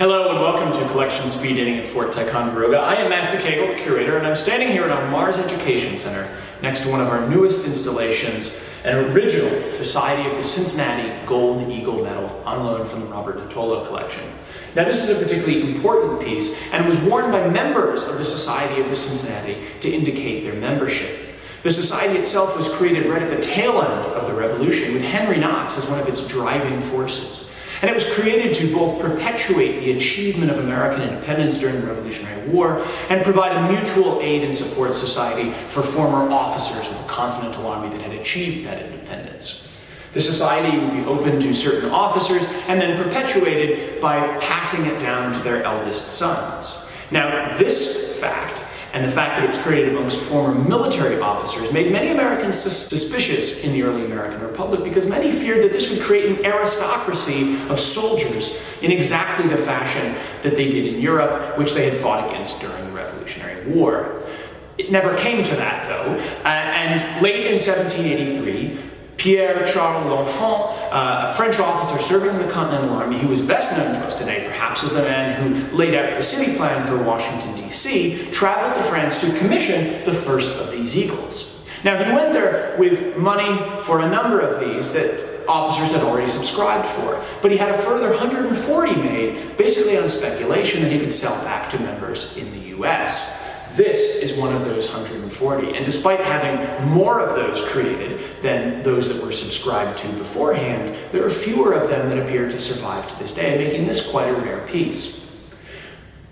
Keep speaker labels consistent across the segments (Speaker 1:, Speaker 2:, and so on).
Speaker 1: Hello and welcome to Collection Speed Dating at Fort Ticonderoga. I am Matthew Cagle, the curator, and I'm standing here at our Mars Education Center next to one of our newest installations, an original Society of the Cincinnati Gold Eagle Medal on loan from the Robert Nittolo collection. Now this is a particularly important piece and was worn by members of the Society of the Cincinnati to indicate their membership. The Society itself was created right at the tail end of the Revolution, with Henry Knox as one of its driving forces. And it was created to both perpetuate the achievement of American independence during the Revolutionary War and provide a mutual aid and support society for former officers of the Continental Army that had achieved that independence. The society would be open to certain officers and then perpetuated by passing it down to their eldest sons. Now, this fact, and the fact that it was created amongst former military officers, made many Americans suspicious in the early American Republic because many feared that this would create an aristocracy of soldiers in exactly the fashion that they did in Europe, which they had fought against during the Revolutionary War. It never came to that, though, and late in 1783, Pierre-Charles L'Enfant, a French officer serving in the Continental Army, who is best known to us today perhaps as the man who laid out the city plan for Washington, D.C., traveled to France to commission the first of these eagles. Now, he went there with money for a number of these that officers had already subscribed for, but he had a further 140 made, basically on speculation that he could sell back to members in the U.S. This is one of those 140, and despite having more of those created than those that were subscribed to beforehand, there are fewer of them that appear to survive to this day, making this quite a rare piece.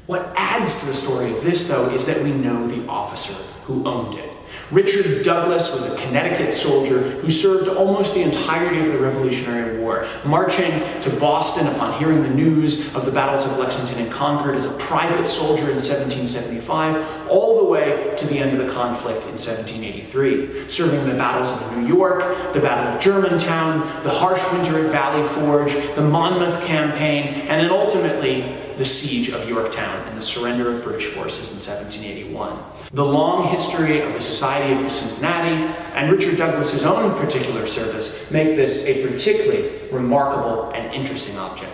Speaker 1: What adds to the story of this, though, is that we know the officer who owned it. Richard Douglas was a Connecticut soldier who served almost the entirety of the Revolutionary War, marching to Boston upon hearing the news of the battles of Lexington and Concord as a private soldier in 1775, all the way to the end of the conflict in 1783, serving in the battles of New York, the Battle of Germantown, the harsh winter at Valley Forge, the Monmouth Campaign, and then ultimately the siege of Yorktown and the surrender of British forces in 1781. The long history of the Society of the Cincinnati and Richard Douglas's own particular service make this a particularly remarkable and interesting object.